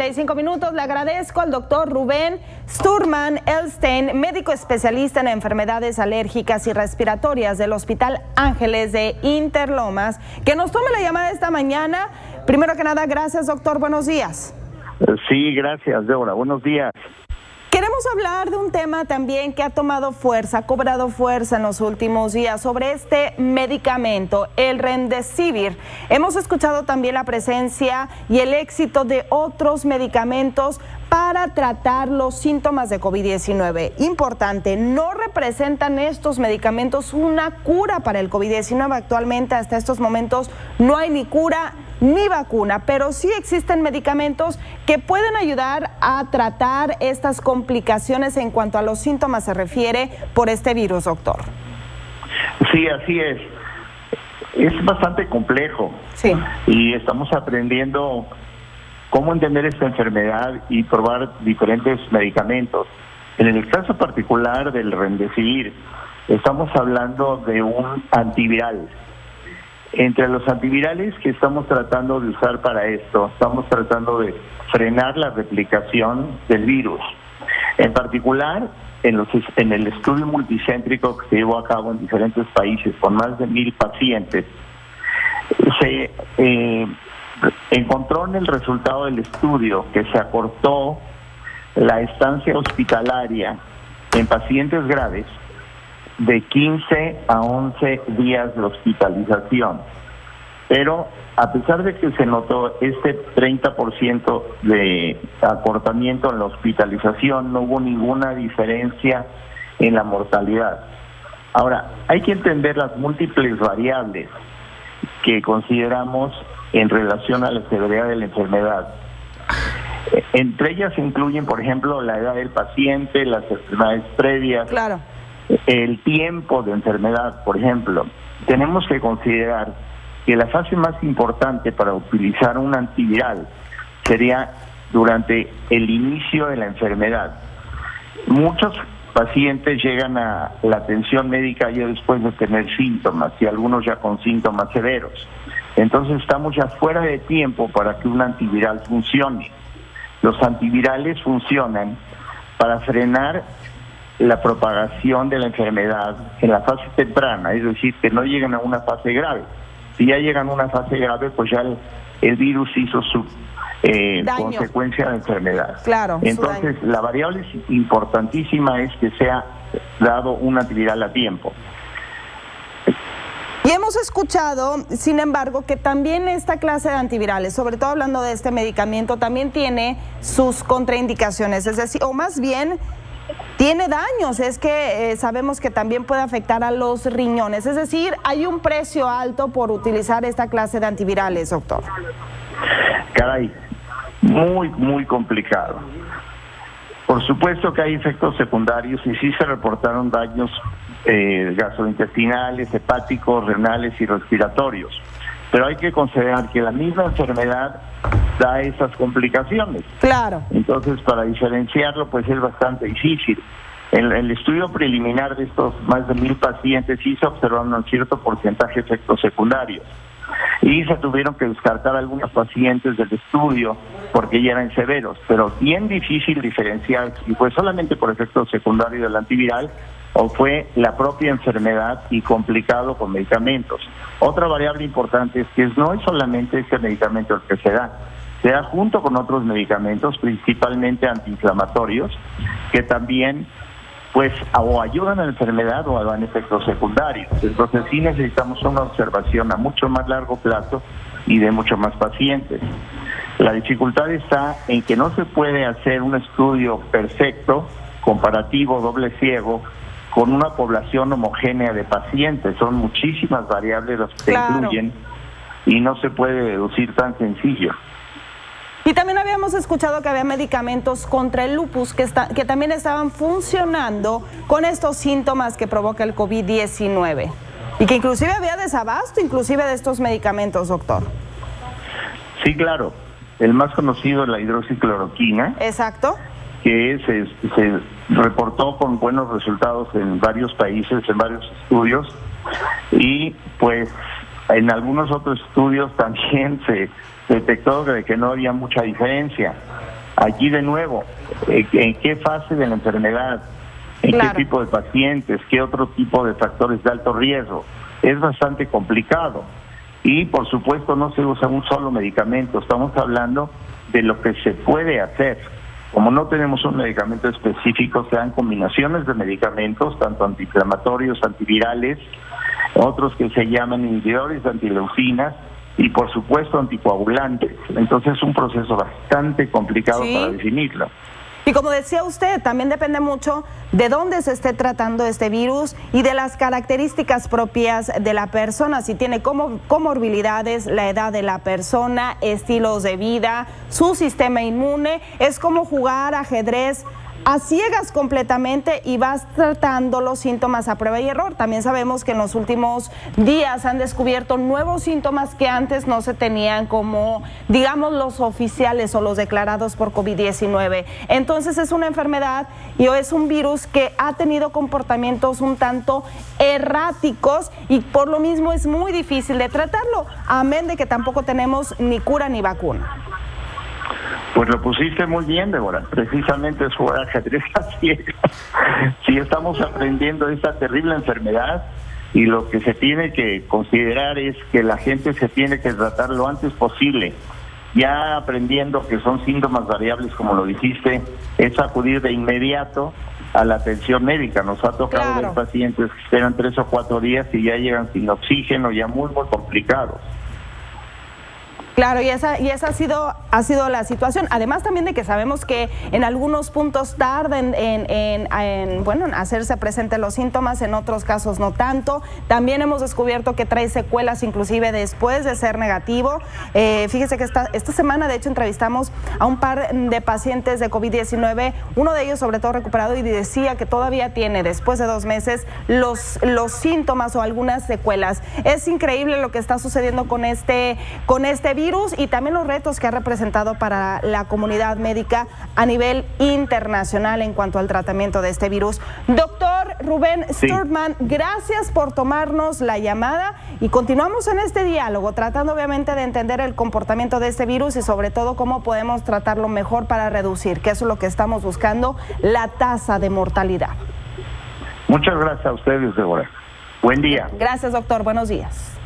5 minutos. Le agradezco al doctor Rubén Sturman-Elstein, médico especialista en enfermedades alérgicas y respiratorias del Hospital Ángeles de Interlomas, que nos tome la llamada esta mañana. Primero que nada, gracias, doctor. Buenos días. Sí, gracias, Débora. Buenos días. Queremos hablar de un tema también que ha tomado fuerza, ha cobrado fuerza en los últimos días, sobre este medicamento, el Remdesivir. Hemos escuchado también la presencia y el éxito de otros medicamentos para tratar los síntomas de COVID-19. Importante, no representan estos medicamentos una cura para el COVID-19. Actualmente, hasta estos momentos, no hay ni cura ni vacuna, pero sí existen medicamentos que pueden ayudar a tratar estas complicaciones en cuanto a los síntomas se refiere por este virus, doctor. Sí, así es. Es bastante complejo. Sí. Y estamos aprendiendo cómo entender esta enfermedad y probar diferentes medicamentos. En el caso particular del Remdesivir, estamos hablando de un antiviral. Entre los antivirales que estamos tratando de usar para esto, estamos tratando de frenar la replicación del virus. En particular, en el estudio multicéntrico que se llevó a cabo en diferentes países con más de 1,000 pacientes, se encontró en el resultado del estudio que se acortó la estancia hospitalaria en pacientes graves de 15 a 11 días de hospitalización. Pero a pesar de que se notó este 30% de acortamiento en la hospitalización, no hubo ninguna diferencia en la mortalidad. Ahora, hay que entender las múltiples variables que consideramos en relación a la severidad de la enfermedad. Entre ellas se incluyen, por ejemplo, la edad del paciente, las enfermedades previas, claro, el tiempo de enfermedad. Por ejemplo, tenemos que considerar que la fase más importante para utilizar un antiviral sería durante el inicio de la enfermedad. Muchos pacientes llegan a la atención médica ya después de tener síntomas, y algunos ya con síntomas severos. Entonces estamos ya fuera de tiempo para que un antiviral funcione. Los antivirales funcionan para frenar la propagación de la enfermedad en la fase temprana, es decir, que no lleguen a una fase grave. Si ya llegan a una fase grave, pues ya el virus hizo su consecuencia de enfermedad. Claro. Entonces, la variable importantísima es que sea dado un antiviral a tiempo. Y hemos escuchado, sin embargo, que también esta clase de antivirales, sobre todo hablando de este medicamento, también tiene sus contraindicaciones, es decir, o más bien tiene daños. Es que sabemos que también puede afectar a los riñones, es decir, hay un precio alto por utilizar esta clase de antivirales, doctor. Caray, muy complicado. Por supuesto que hay efectos secundarios y sí se reportaron daños gastrointestinales, hepáticos, renales y respiratorios. Pero hay que considerar que la misma enfermedad da esas complicaciones. Claro. Entonces, para diferenciarlo, pues es bastante difícil. En el estudio preliminar de estos más de 1,000 pacientes sí se observaron un cierto porcentaje de efectos secundarios. Y se tuvieron que descartar algunos pacientes del estudio porque ya eran severos, pero bien difícil diferenciar si fue solamente por efectos secundarios del antiviral o fue la propia enfermedad y complicado con medicamentos. Otra variable importante es que no es solamente este medicamento el que se da junto con otros medicamentos, principalmente antiinflamatorios, que también pues o ayudan a la enfermedad o dan efectos secundarios. Entonces sí necesitamos una observación a mucho más largo plazo y de mucho más pacientes. La dificultad está en que no se puede hacer un estudio perfecto, comparativo, doble ciego, con una población homogénea de pacientes. Son muchísimas variables las que se incluyen y no se puede deducir tan sencillo. Y también habíamos escuchado que había medicamentos contra el lupus que también estaban funcionando con estos síntomas que provoca el COVID-19 y que inclusive había desabasto inclusive de estos medicamentos, doctor. Sí, claro. El más conocido es la hidroxicloroquina. Exacto. Que se reportó con buenos resultados en varios países, en varios estudios, y pues en algunos otros estudios también se detectó de que no había mucha diferencia. Allí de nuevo, ¿en qué fase de la enfermedad? ¿En Claro. qué tipo de pacientes? ¿Qué otro tipo de factores de alto riesgo? Es bastante complicado. Y por supuesto no se usa un solo medicamento, estamos hablando de lo que se puede hacer. Como no tenemos un medicamento específico, se dan combinaciones de medicamentos, tanto antiinflamatorios, antivirales, otros que se llaman inhibidores de antileucinas y por supuesto anticoagulantes. Entonces es un proceso bastante complicado Sí. para definirlo. Y como decía usted, también depende mucho de dónde se esté tratando este virus y de las características propias de la persona, si tiene comorbilidades, la edad de la persona, estilos de vida, su sistema inmune. Es como jugar ajedrez a ciegas completamente y vas tratando los síntomas a prueba y error. También sabemos que en los últimos días han descubierto nuevos síntomas que antes no se tenían, como digamos los oficiales o los declarados por COVID-19. Entonces es una enfermedad y es un virus que ha tenido comportamientos un tanto erráticos y por lo mismo es muy difícil de tratarlo, amén de que tampoco tenemos ni cura ni vacuna. Pues lo pusiste muy bien, Débora. Precisamente es jugar ajedrez a ciegas. Sí, estamos aprendiendo esta terrible enfermedad y lo que se tiene que considerar es que la gente se tiene que tratar lo antes posible. Ya aprendiendo que son síntomas variables, como lo dijiste, es acudir de inmediato a la atención médica. Nos ha tocado ver pacientes que esperan 3 o 4 días y ya llegan sin oxígeno, ya muy complicados. Claro, y esa ha sido la situación. Además también de que sabemos que en algunos puntos tardan en hacerse presentes los síntomas, en otros casos no tanto. También hemos descubierto que trae secuelas inclusive después de ser negativo. Fíjese que esta semana de hecho entrevistamos a un par de pacientes de COVID-19, uno de ellos sobre todo recuperado, y decía que todavía tiene después de 2 meses los síntomas o algunas secuelas. Es increíble lo que está sucediendo con este virus y también los retos que ha representado para la comunidad médica a nivel internacional en cuanto al tratamiento de este virus. Doctor Rubén Sturtman, gracias por tomarnos la llamada y continuamos en este diálogo tratando obviamente de entender el comportamiento de este virus y sobre todo cómo podemos tratarlo mejor para reducir, que eso es lo que estamos buscando, la tasa de mortalidad. Muchas gracias a ustedes, Débora. Buen día. Gracias, doctor. Buenos días.